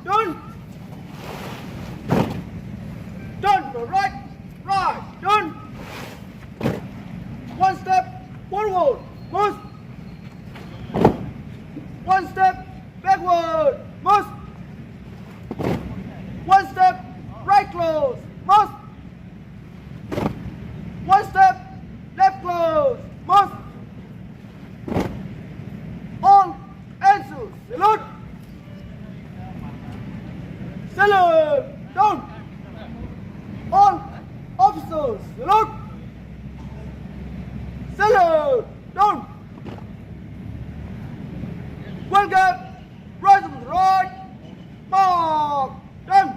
turn. Turn to right, right, turn. One step forward, move. One step backward, move. One step right close, move. One step left close, move. All answers, salute. Salute, down. All officers, salute. Salute, down. One gap, right to the right. Mark, done.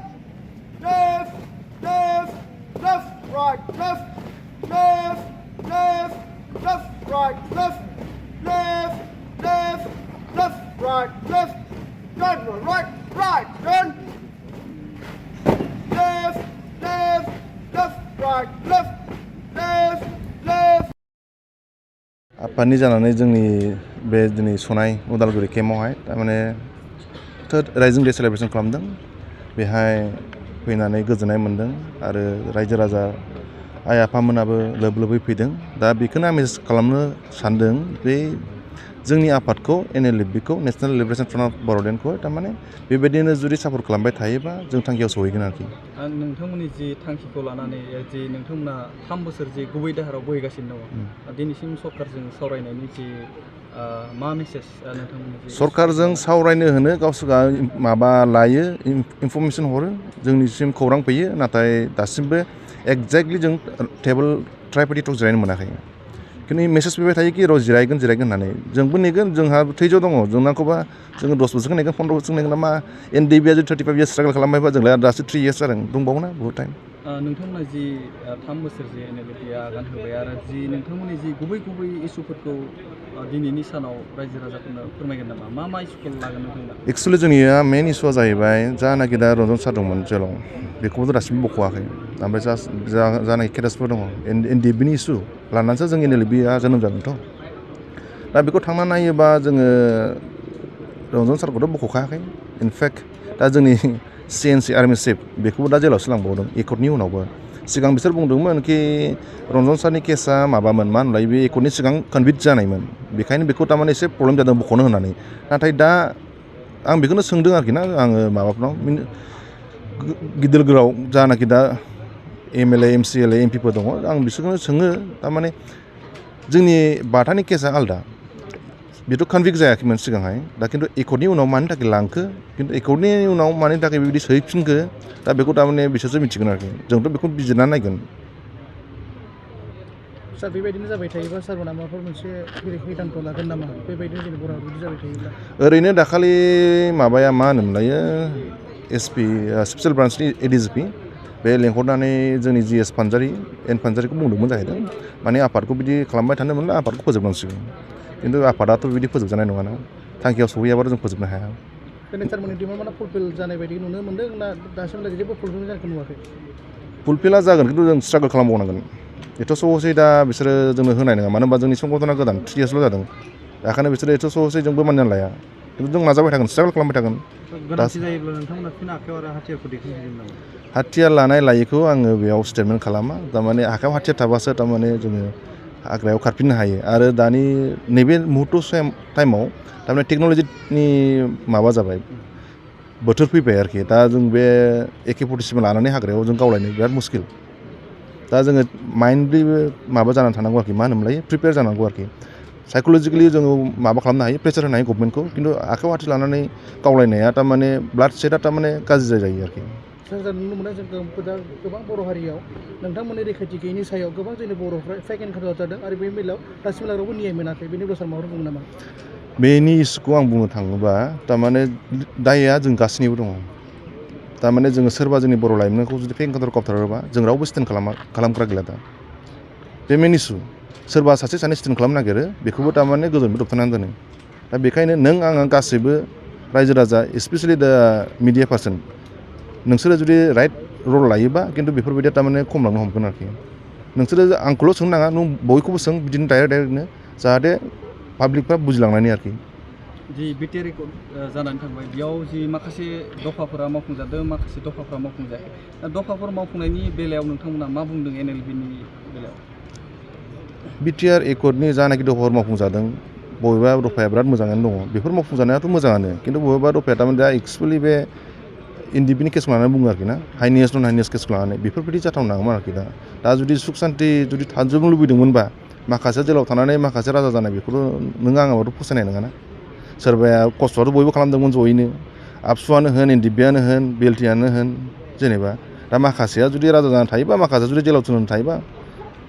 Left, left, left, right, left, left, left, left, right, left, left, left, left, right, left, turn right, right, turn. Left, left, left, right, left, left, left. आफादनि जानानै जोंनि बे दिनै सनाय उदालगुरि केम्पआवहाय थारमाने third rising day celebration खालामदों बेहाय फैनानै गोजोननाय मोन्दों आरो रायजो राजा आइ आफामोनाबो लोब लोबै फैदों दा बेखौनो आं मेसेज खालामनो सानदों बे जोंनि आफादखौ NLFB खौ नेशनेल लिबारेशन फ्रन्ट अफ बर'लेण्डखौ थारमाने बेबायदिनो जुदि सापर्ट खालामबाय थायोबा जों थांखियाव सहैगोन आरोखि नोंथांमोननि जि थांखिखौ लानानै जि नोंथांमोना 3 बोसोर जि गुबै दाहाराव बोहैगासिनो दङ दिनैसिम सरकारजों सावरायनायनि जि मा मेसेज नोंथांमोननि सरकारजों सावरायनो होनो गावसोरा माबा लायो इनफरमेसन हरो जोंनिसिम खौरां फैयो नाथाय दासिमबो एक्जेक्टलि जों टेबल ट्राइपार्टि टक जिरायनो मोनाखै खिन्थु मेसेज फैबाय थायो कि र' जिरायगोन होननानै जोंबो नेगोन जोंहा थैज' दङ जों नांगौबा जोङो 10 बोसोरखौ नेगोन 15 बोसोरखौ नेगोन मा NDB जुदि 35 इयार्स स्ट्रागल खालामबायबा जोंलाय दासो 3 इयार्स जादों दंबावोना बहुत टाइम नोंथांमोना जि 3 बोसोर जि NLFBआ आगान होबाय आरो जि नोंथांमोननि जि गुबै इसुफोरखौ दिनैनि सानाव रायजो राजाफोरनो फोरमायगोन नामा मा इसुखौ लागोन नोंथांमोना एक्चुअली जोंनिया मेन इसुआ जाहैबाय जानाखि दा रन्जन सार दंमोन जेलाव बेखौबो दासिमबो बख'वाखै ओमफ्राय जानाय केरेसफोर दङ NDBनि इसु लानानैसो जों NLFBआ जोनोम जादोंथ' दा बेखौ थांना नायोबा जोङो रन्जन सारखौथ' बख'खायाखै इनफेक्ट दा जोंनि CNC आर्मि चिफ बेखौबो दा जेलावसो लांबावदों एकर्डनि उनावबो सिगां बिसोर बुंदोंमोन कि रन्जन सारनि केसा माबामोन मा होनलाय बे एकर्डनि सिगां कनभिक्ट जानायमोन बेखायनो बेखौ थारमाने एसे प्रब्लेम जादों बख'नो होननानै नाथाय दा आं बेखौनो सोंदों आरोखि ना आङो माबाफोराव गिदिर गोलाव जानाखि दा MLA MCLA MPफोर दङ आं बिसोरखौनो सोङो थारमाने जोंनि बाथानि केसा आलदा बेथ' कनभिक्ट जायाखैमोन सिगांहाय दा खिन्थु एकर्डनि उनाव मानि थाखाय लांखो खिन्थु एकर्डनि उनाव मानि थाखाय बेबायदि सोहैफिनखो दा बेखौ थारमाने बिसोरसो मिथिगोन आरोखि जोंथ' बेखौ बिजिरना नायगोन सार बेबायदिनो जाबाय थायोबा सारमोना माबाफोर मोनसे खैदांथ' लागोन नामा बेबायदिनो जेनेबा बर'आव बिदि जाबाय थायोब्ला ओरैनो दाखालि माबाया मा होनोमोनलायो SP स्पेसियेल ब्रान्चनि ADGP बे लेंहरनानै जोंनि GS फानजारिखौ बुंदोंमोन जाहैदों माने आफादखौ बिदि खालामबाय थानो मोनला आफादखौ फोजोबनांसिगोन खिन्थु आफादाथ' बिदि फोजोबजानाय नङाना थांखियाव सहैयाबाथ' जों फोजोबनो हाया सारमोननि डिमान्डआ फुलफिल जानाय बायदि नुनो मोन्दों ना दासिमहालागै जेबो फुलफिल जानायखौ नुवाखै फुलफिला जागोन खिन्थु जों स्ट्रागल खालामबावनांगोन एथ' सहसै दा बिसोरो जोंनो होनाय नङा मानो होनबा जोंनि संगठना गोदान 3 इयार्सल' जादों बेखायनो बिसोरो एथ' सहसै जोंबो मानिनानै लाया खिन्थु जों नाजाबाय थागोन स्ट्रागल खालामबाय थागोन गोनांथि जायोब्ला नोंथांमोना फिन आखायाव आरो हाथियारखौ दैखांहैगोन नामा हाथियार लानाय लायैखौ आङो बेयाव स्टेटमेन्ट खालामा थारमाने आखायाव हाथियार थाबासो थारमाने जोङो हाग्रायाव खारफिननो हायो आरो दानि नैबे मुहुर्त टाइमाव थारमाने टेक्न'लजिनि माबा जाबाय बोथोर फैबाय आरोखि दा जों बे AK-47 लानानै हाग्रायाव जों गावलायनो बिराद मुस्किल दा जोङो माइन्डलि माबा जानानै थानांगौ आरोखि मा होनोमोनलाय प्रिपेयार जानांगौ आरोखि साइक'लजिकेलि जोङो माबा खालामनो हायो प्रेसार होनो हायो गभर्नमेन्टखौ खिन्थु आखायाव हाथि लानानै गावलायनाया थारमाने ब्लाड सेटआ थारमाने गाज्रि जायो आरोखि जों नुनो मोनो जों दा गोबां बर' हारियाव नोंथांमोननि रैखाथि गैयैनि सायाव गोबां जोंनि बर'फ्रा फेक एनकाउन्टार जादों आरो बे बेलायाव दासिमबो रावबो न्याय मोनाखै बेनि बेलायाव सार माबाफोर बुङो नामा बेनि इस्युखौ आं बुंनो थाङोबा थारमाने दायआ जों गासैनिबो दङ थारमाने जोङो सोरबा जोंनि बर' लाइमोनखौ जुदि फेक एनकाउन्टार खालामथारोबा जों रावबो स्टेन्ड खालामग्रा गैला दा बे मेन इस्यु सोरबा सासे सानै स्टेन्ड खालामनो नागिरो बेखौबो थारमाने गोजौनिफ्राय दबथायनानै दोनो दा बेखायनो नों आं गासैबो रायजो राजा स्पेसियेलि दा मिडिया पार्सन नोंसोरो जुदि राइट रल लायोबा खिन्थु बेफोरबायदिया थारमाने खमायलांनो हमगोन आरोखि नोंसोरो आंखौल' सोंनो नाङा नों बयखौबो सों बिदिनो डाइरेक्टनो जाहाथे पाब्लिकफ्रा बुजिलांनायनि आरोखि जि बिटिआर रेकर्ड जानानै थांबाय बेयाव जि माखासे दफाफोरा मावफुंजादों माखासे दफाफोरा मावफुंजायाखै दफाफोर मावफुंनायनि बेलायाव नोंथांमोना मा बुंदों NLFBनि बेलायाव बिटिआर एकर्डनि जानाखि दफाफोर मावफुंजादों बबेबा दफाया बिराद मोजाङानो दङ बेफोर मावफुंजानायाथ' मोजाङानो खिन्थु बबेबा दफाया थारमाने दा एक्सुवेलि बे NDPनि केसखौ लानानै बुङो आरोखि ना हाइनेस नन हाइनेस केसखौ लानानै बेफोरबायदि जाथावना नङामोन आरोखि दा जुदि सुख सान्थि जुदि थाजोबनो लुबैदोंमोनबा माखासे जेलाव थानानै माखासे राजा जानाय बेखौथ' नों आङाबाथ' फसायनाय नङाना सोरबाया खस्थ'आथ' बयबो खालामदोंमोन जयैनो आबसुआनो होन NDPआनो होन BLTआनो होन जेनेबा दा माखासेया जुदि राजा जानानै थायोबा माखासेया जुदि जेलाव थुनानै थायोबा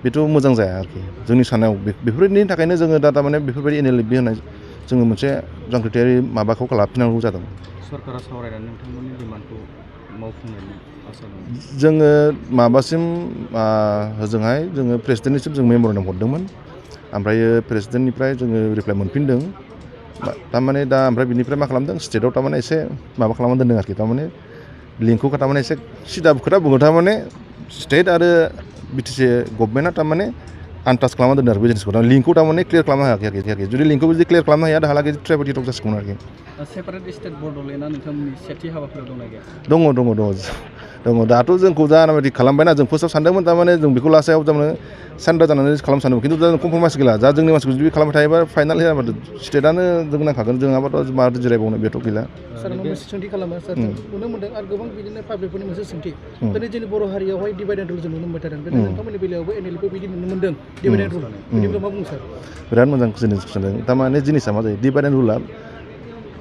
बेथ' मोजां जाया आरोखि जोंनि साननायाव बेफोरनि थाखायनो जोङो दा थारमाने बेफोरबायदि NLFB होननाय जोङो मोनसे जांख्रिथायारि माबाखौ लाफिननांगौ जादों सरकारा सावरायनानै नोंथांमोननि डिमान्डखौ मावफुंनायनि आसा दं जोङो माबासिम होजोंहाय जोङो प्रेसिडेन्टनिसिम जों मेम'रेन्डाम हरदोंमोन ओमफ्राय प्रेसिडेन्टनिफ्राय जोङो रिप्लाइ मोनफिनदों थारमाने दा ओमफ्राय बिनिफ्राय मा खालामदों स्टेटआव थारमाने एसे माबा खालामना दोन्दों आरोखि थारमाने लिंकखौ थारमाने एसे सिदा खोथा बुङो थारमाने स्टेट आरो BTC गभर्नमेन्टआ थारमाने आनटाच खालामना दोन्दों आरो बे जिनिसखौ लिंकखौ थारमाने क्लियार खालामनो हायाखै जुदि लिंकखौ जुदि क्लियार खालामनो हाया दाहालागै ट्राइबेटिक जासिगौमोन आरोखि सेपारेट स्टेट बड'लेण्डआ नोंथांमोननि सेथि हाबाफारियाव दंना गैया दङ दाथ' जोंखौ जानाबायदि खालामबायना जों फार्स्टआव सानदोंमोन थारमाने जों बेखौ लासायाव थारमाने सारेन्डार जानानै खालामनो सानदोंमोन खिन्थु दा जों कमप्रमाइस गैला जा जोंनि मानसिखौ जुदि खालामबाय थायोबा फाइनाल जाबाथ' स्टेटआनो जों नांखागोन जों नङाबाथ' माथो जिरायबावनो बेथ' गैला सार मोनसे सोंथि खालामो सार नुनो मोन्दों आरो गोबां बिदिनो पाब्लिकफोरनि मोनसे सोंथि दिनै जोंनि बर' हारियावहाय डिभाइड एन्ड रुल जों नुनो मोनबाय थादों दिनै नोंथांमोननि बेलायावबो NLFB बिदि नुनो मोन्दों डिभाइड एन्ड रुल बिदिब्ला मा बुङो सार बिराद मोजां जिनिस सोंदों थारमाने जिनिसा मा जायो डिभाइड एन्ड रुलआ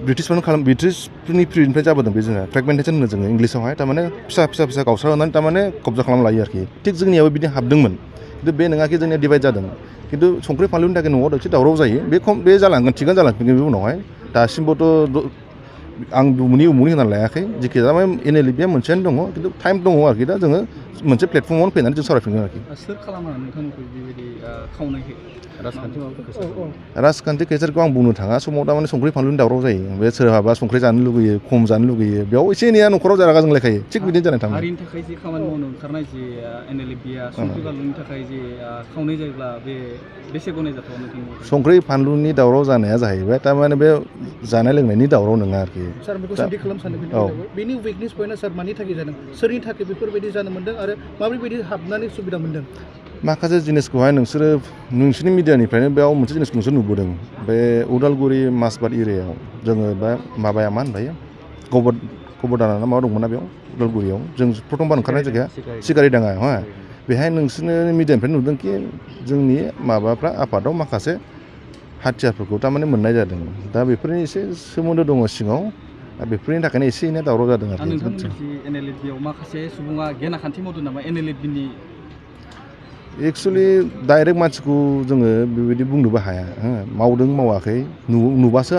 ब्रिटिशफोरनि पिरियडनिफ्राय जाबोदों बे जोंहा फ्रेगमेन्टेसन होनो जोङो इंलिसावहाय थारमाने फिसा गावस्रा होनानै थारमाने कब्जा खालामना लायो आरोखि थिग जोंनियाबो बिदि हाबदोंमोन खिन्थु बे नङाखि जोंनिया डिभाइड जादों खिन्थु संख्रि फानलुनि थाखाय न'आव एसे दावराव जायो बे जालांगोन थिगानो जालांफिनगोन बे उनावहाय दासिमबोथ' आं उमुनि होनानै लायाखै जेखि जाया NLFBआ मोनसेयानो दङ खिन्थु टाइम दङ आरोखि दा जोङो मोनसे प्लेटफर्मावनो फैनानै जों सावरायफिनगोन आरोखि सोर खालामो नोंथांमोनखौ बेबायदि खावनायखौ राजखान्थि केसारखौ आं बुंनो थाङा समाव थारमाने संख्रि फानलुनि दावराव जायो बे सोरहाबा संख्रि जानो लुगैयो खम जानो लुगैयो बेयाव एसे एनैया न'खराव रागा जोंलायखायो थिग बिदिनो जानानै थाङो हारिनि थाखाय जि खामानि मावनो ओंखारनाय जि NLFBआ संख्रि फानलुनि थाखाय जि खावनाय जायोब्ला बेसे गनायजाथाव नोंथांनि संख्रि फानलुनि दावराव जानाया जाहैबाय थारमाने बे जानाय लोंनायनि दावराव नङा आरोखि सार बेखौ सोंथि खालामनो सानदों बेनि उइकनेस पइन्टआ सार मानि थाखाय जादों सोरनि थाखाय बेफोरबायदि जानो मोन्दों आरो माबोरैबायदि हाबनानै सुबिदा मोन्दों माखासे जिनिसखौहाय नोंसोरनि मिडियानिफ्रायनो बेयाव मोनसे जिनिसखौ नोंसोर नुबोदों बे उदालगुरि माजबाद एरियायाव जोङो बा माबाया मा होनबायो गबरदाना ना माबा दंमोन ना बेयाव उदालगुरियाव जों प्रथमबार ओंखारनाय जायगाया सिगारि दाङा हा बेहाय नोंसोरनि मिडियानिफ्राय नुदोंखि जोंनि माबाफ्रा आफादाव माखासे हाथियारफोरखौ थारमाने मोननाय जादों दा बेफोरनि एसे सोमोन्दो दङ सिङाव बेफोरनि थाखायनो एसे एनै दावराव जादों आरो नोंथांमोननि NLFBआव माखासे सुबुङा गेना खान्थि मावदों नामा NLFBनि एक्सुवेलि डाइरेक्ट मानसिखौ जोङो बेबायदि बुंनोबो हाया मावदों मावाखै नुबासो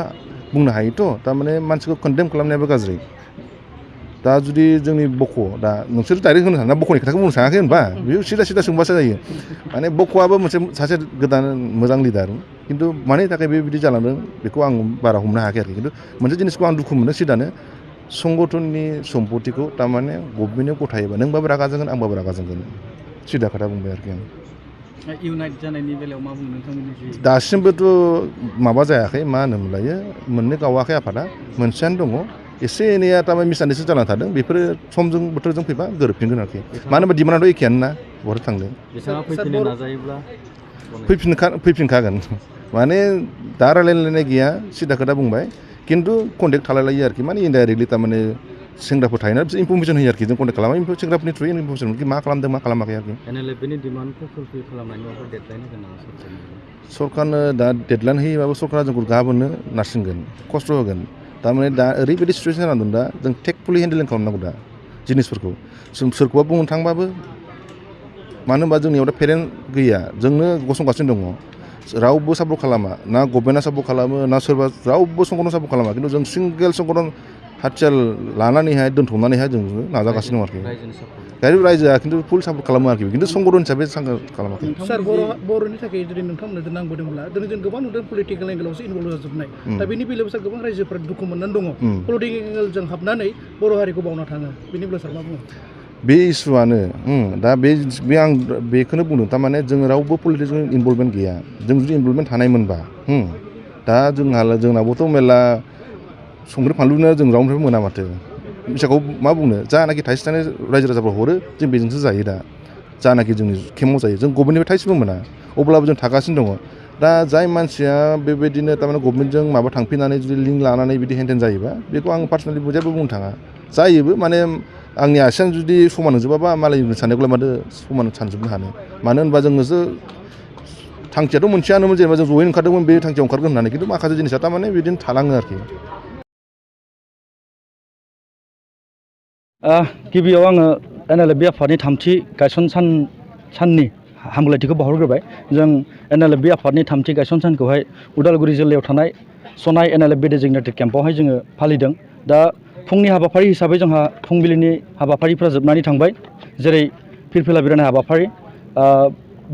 बुंनो हायोथ' थारमाने मानसिखौ कन्डेम खालामनायाबो गाज्रि दा जुदि जोंनि दा नोंसोर डाइरेक्ट होनो साना बख'नि खोथाखौ बुंनो सानाखै होनबा बेयो सिदा सोंबासो जायो माने बख'आबो मोनसे सासे गोदान मोजां लिडार खिन्थु मानि थाखाय बेबायदि जालांदों बेखौ आं बारा हमनो हायाखै आरोखि खिन्थु मोनसे जिनिसखौ आं दुखु मोनो सिदानो संगठननि सम्पतिखौ थारमाने गभर्नमेन्टआव गथायोबा नोंबाबो रागा जोंगोन आंबाबो रागा जोंगोन सिदा खोथा बुंबाय आरोखि आं इउनाइट जानायनि बेलायाव मा बुङो नोंथांमोननि दासिमबोथ' माबा जायाखै मा होनोमोनलायो मोननो गावाखै आफादा मोनसेयानो दङ एसे एनैया थारमाने मिसआन्डारस्टेन्डिं जानानै थादों बेफोरो समजों बोथोरजों फैबा गोरोबफिनगोन आरोखि मानो होनबा डिमान्डआथ' एखेयानो ना बहा थांदों फैफिनखागोन माने दा रायलायलायनाय गैया सिदा खोथा बुंबाय खिन्थु कन्टेक्ट थालायलायो आरोखि माने इनडाइरेक्टलि थारमाने सेंग्राफोर थायोना बिसोर इनफरमेसन होयो आरोखि जों कन्टेक्ट खालामो सेंग्राफोरनि थ्रुयै इनफरमेसन मा खालामदों मा खालामाखै आरोखि NLFBनि डिमान्डखौ फुलफिल खालामनायनि माबाफोर डेडलाइन होगोन नामा सरकारनो दा डेडलाइन होयोबाबो सरकारा जोंखौ गाबोननो नारसिनगोन खस्थ' होगोन थारमाने दा ओरैबायदि सिचुवेसन जानानै दं दा जों टेकफुलि हेन्डेलिं खालामनांगौ दा जिनिसफोरखौ जों सोरखौबा बुंनो थांबाबो मानो होनबा जोंनियाव दा पेरेन्ट गैया जोंनो गसंगासिनो दङ रावबो सापर्ट खालामा ना गभर्नमेन्टआ सापर्ट खालामो ना सोरबा रावबो संगठन सापर्ट खालामा खिन्थु जों सिंगेल संगठन हाथियार लानानैहाय दोनथ'नानैहाय जों नाजागासिनो दं आरोखि रायजोआ खिन्थु फुल सापर्ट खालामो आरोखि खिन्थु संगठन हिसाबै खालामाखै सार बर'नि थाखाय जुदि नोंथांमोननो नांबोदोंब्ला दिनै जों गोबां नुदों पलिटिकेल एंगेलावसो इनभल्भ जाजोबनाय दा बेनि बेलायाव सार गोबां रायजोफोरा दुखु मोननानै दङ पलिटिकेल एंगेलजों हाबनानै बर' हारिखौ बावना थाङो बेनि बेलायाव सार मा बुङो बे इस्युआनो दा बे आं बेखौनो बुंदों थारमाने जों रावबो पलिटिक्सजों इनभल्भमेन्ट गैया जों जुदि इनभल्भमेन्ट थानायमोनबा दा जोंनाबोथ' मेरला संख्रि फानलुनो जों रावनिफ्रायबो मोना माथो फैसाखौ मा बुंनो जानाखि थाइसे थाइनै रायजो राजाफ्रा हरो जों बेजोंसो जायो दा जानाखि जोंनि केम्पआव जायो जों गभर्नमेन्टनिफ्राय थाइसेबो मोना अब्लाबो जों थागासिनो दङ दा जाय मानसिया बेबायदिनो थारमाने गभर्नमेन्टजों माबा थांफिननानै जुदि लिंक लानानै बिदि हेनटेन जायोबा बेखौ आं पार्सनेलि जेबो बुंनो थाङा जायोबो माने आंनि आसियानो जुदि समान नंजोबाबा मालायनि साननायखौलाय माथो समान सानजोबनो हानो मानो होनबा जोङोसो थांखियाथ' मोनसेयानोमोन जेनेबा जों ज'यै ओंखारदोंमोन बे थांखियाव ओंखारगोन होननानै खिन्थु माखासे जिनिसा थारमाने बिदिनो थालाङो आरोखि गिबियाव आङो NLFB आफादनि थामथि गायसन साननि हामलायथिखौ बावहरग्रोबाय जों NLFB आफादनि थामथि गायसन सानखौहाय उदालगुरि जिल्लायाव थानाय सनाइ NLFB डेजिगनेटेड केम्पआवहाय जोङो फालिदों दा फुंनि हाबाफारि हिसाबै जोंहा फुंबिलिनि हाबाफारिफ्रा जोबनानै थांबाय जेरै फिरफिला बिरहोनाय हाबाफारि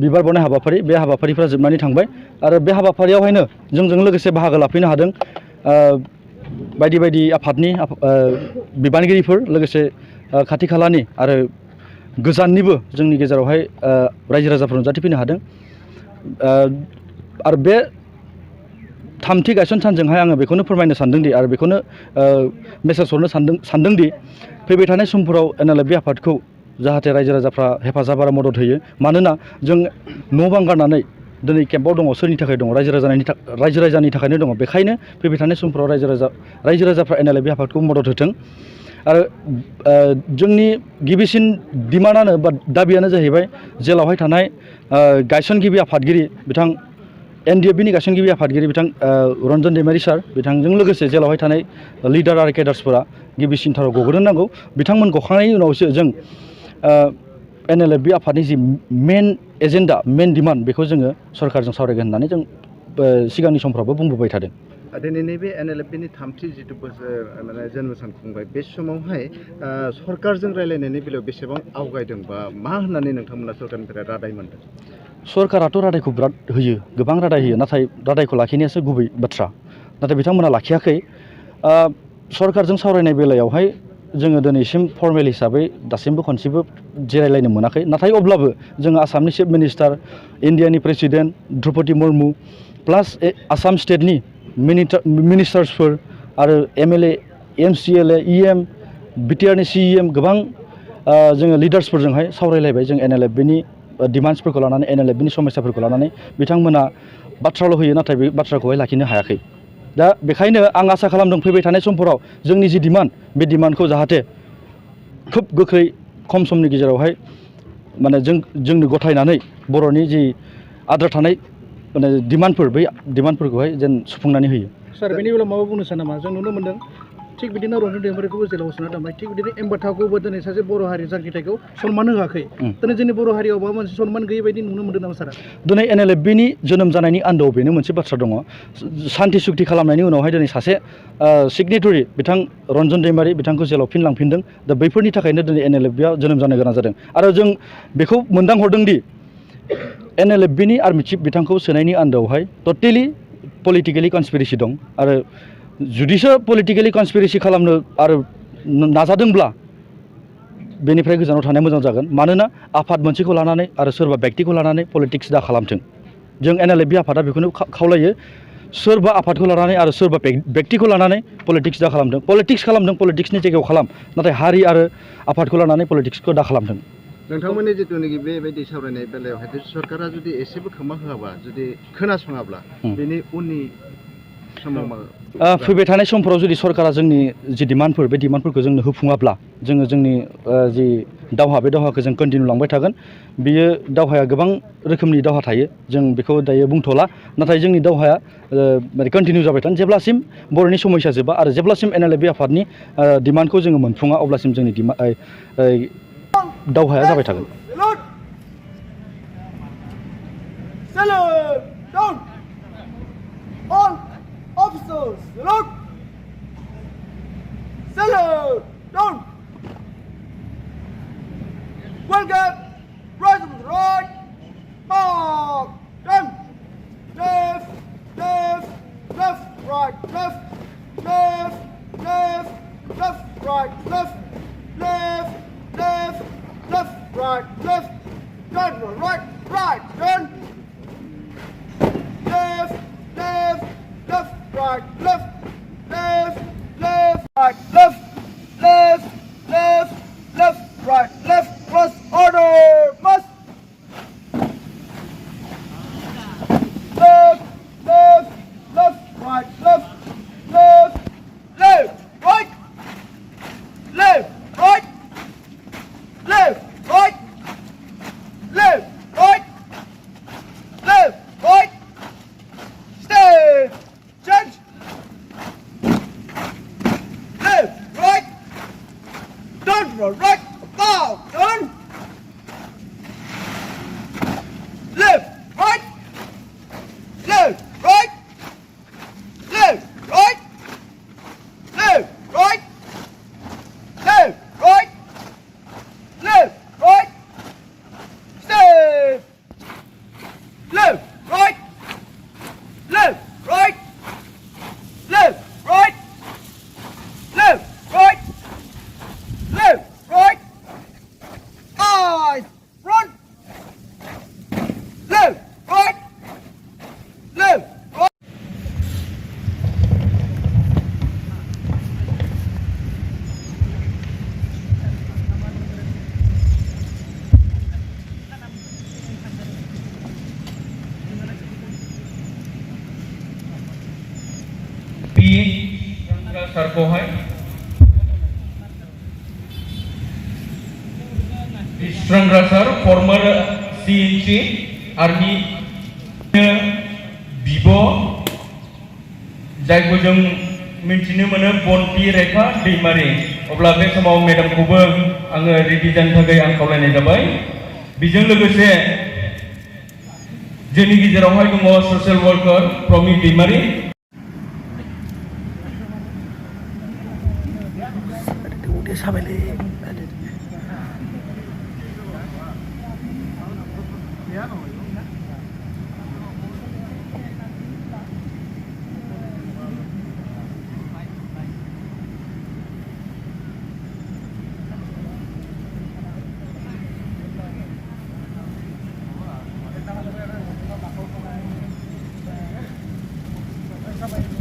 बिबार बावनाय हाबाफारि बे हाबाफारिफ्रा जोबनानै थांबाय आरो बे हाबाफारियावहायनो जोंजों लोगोसे बाहागो लाफैनो हादों बायदि बायदि आफादनि बिबानगिरिफोर लोगोसे खाथि खालानि आरो गोजाननिबो जोंनि गेजेरावहाय रायजो राजाफोर नुजाथिफैनो हादों आरो बे थामथि गायसन सानजोंहाय आङो बेखौनो फोरमायनो सानदोंदि आरो बेखौनो मेसेज हरनो सानदोंदि फैबाय थानाय समफोराव NLFB आफादखौ जाहाथे रायजो राजाफ्रा हेफाजाब आरो मदद होयो मानोना जों न' बां गारनानै दिनै केम्पआव दङ सोरनि थाखाय दङ रायजो राजानि थाखायनो दङ बेखायनो फैबाय थानाय समफोराव रायजो राजाफ्रा NLFB आफादखौ मदद होथों आरो जोंनि गिबिसिन डिमान्डआनो बा दाबियानो जाहैबाय जेलावहाय थानाय गायसनगिरि आफादगिरि बिथां NDFBनि गायसनगिरि आफादगिरि बिथां रन्जन दैमारि सार बिथांजों लोगोसे जेलावहाय थानाय लिडार आरो केडार्सफोरा गिबिसिनथाराव गग्रोनो नांगौ बिथांमोन गखांनायनि उनावसो जों NLFB आफादनि जि मेन एजेन्डा मेन डिमान्ड बेखौ जोङो सरकारजों सावरायगोन होननानै जों सिगांनि समफ्रावबो बुंबोबाय थादों दिनैनि बे NLFBनि थामथि जिथु बोसोर माने जोनोम सान खुंबाय बे समावहाय सरकारजों रायलायनायनि बेलायाव बेसेबां आवगायदों बा मा होननानै नोंथांमोना सरकारनिफ्राय रादाय मोनदों सरकाराथ' रादायखौ बिराद होयो गोबां रादाय होयो नाथाय रादायखौ लाखिनायासो गुबै बाथ्रा नाथाय बिथांमोना लाखियाखै सरकारजों सावरायनाय बेलायावहाय जोङो दिनैसिम फर्मेल हिसाबै दासिमबो खनसेबो जिरायलायनो मोनाखै नाथाय अब्लाबो जोङो आसामनि चिफ मिनिस्टार इन्डियानि प्रेसिडेन्ट द्रौपदी मुर्मु प्लास आसाम स्टेटनि मिनिस्टार्सफोर आरो MLA MCLA EM BTRनि CEM गोबां जोङो लिडार्सफोरजोंहाय सावरायलायबाय जों NLFBनि डिमान्ड्सफोरखौ लानानै NLFBनि समस्याफोरखौ लानानै बिथांमोना बाथ्राल' होयो नाथाय बे बाथ्राखौहाय लाखिनो हायाखै दा बेखायनो आं आसा खालामदों फैबाय थानाय समफोराव जोंनि जि डिमान्ड बे डिमान्डखौ जाहाथे खोब गोख्रै खम समनि गेजेरावहाय माने जोंनो गथायनानै बर'नि जि आद्रा थानाय माने डिमान्डफोर बै डिमान्डफोरखौहाय जेन सुफुंनानै होयो सार बेनि बेलायाव माबा बुंनो सानो नामा जों नुनो मोन्दों थिग बिदिनो रन्जन दैमारिखौबो जेलाव सोना दोनबाय थिग बिदिनो एम्बाथाखौबो दिनै सासे बर' हारि जांख्रिथायखौ सनमान होआखै दिनै जोंनि बर' हारियाव माबा मोनसे सनमान गैयै बायदि नुनो मोन्दों नामा सारा दिनै NLFBनि जोनोम जानायनि आन्दोआव बेनो मोनसे बाथ्रा दङ सान्थि सुक्ति खालामनायनि उनावहाय दिनै सासे सिगनेटरि बिथां रन्जन दैमारि बिथांखौ जेलाव फिन लांफिनदों दा बैफोरनि थाखायनो दिनै NLFBआ जोनोम जानो गोनां जादों आरो जों बेखौ मोनदांहरदोंदि NLFBनि आर्मि चिफ बिथांखौ सोनायनि आन्दोआवहाय टटेलि पलिटिकेलि कनस्पिरेसि दं आरो जुदिसो पलिटिकेलि कनस्पिरेसि खालामनो आरो नाजादोंब्ला बेनिफ्राय गोजानाव थानाया मोजां जागोन मानोना आफाद मोनसेखौ लानानै आरो सोरबा व्यक्तिखौ लानानै पलिटिक्स दा खालामथों जों NLFB आफादा बेखौनो खावलायो सोरबा आफादखौ लानानै आरो सोरबा व्यक्तिखौ लानानै पलिटिक्स दा खालामथों पलिटिक्सनि जायगायाव खालाम नाथाय हारि आरो आफादखौ लानानै पलिटिक्सखौ दा खालामथों नोंथांमोननि जिथुनाखि बेबायदि सावरायनाय बेलायावहाय सरकारा जुदि एसेबो खोमा होआबा जुदि खोनासङाब्ला बेनि उननि फैबाय थानाय समफोराव जुदि सरकारा जोंनि जि डिमान्डफोर बे डिमान्डफोरखौ जोंनो होफुङाब्ला जोङो जोंनि जि दावहा बे दावहाखौ जों कन्टिनिउ लांबाय थागोन बियो दावहाया गोबां रोखोमनि दावहा थायो जों बेखौ दायो बुंथ'ला नाथाय जोंनि दावहाया कन्टिनिउ जाबाय थागोन जेब्लासिम बर'नि समस्या जोबा आरो जेब्लासिम NLFB आफादनि डिमान्डखौ जोङो मोनफुङा अब्लासिम जोंनि दावहाया जाबाय थागोन Officers, salute! Salute! Down! Well got! Right to the right! Mark! Down! Left! Left! Left! Right! Left! Left! Left! Left! Right! Left! Left! Left! Left! Right! Left! Turn! Right! Right! Turn! Left! Left! Left! turn to the right, about, turn. Left, right, left, right, left, right, left, right, left, right, left, right, step, left, right, left, right, left, right, left, right, left, right, eyes, front, left, right, left, right. Sarkohai Strangler sir, former CNC Army Bibo जायखौ जों मिन्थिनो मोनो बनपि रेखा दैमारि अब्ला बे समाव मेडामखौबो आङो ready जानो थाखाय आं खावलायनाय जाबाय बेजों लोगोसे जोंनि गेजेरावहाय दङ ससियेल वर्कार प्रमित दैमारि Sampai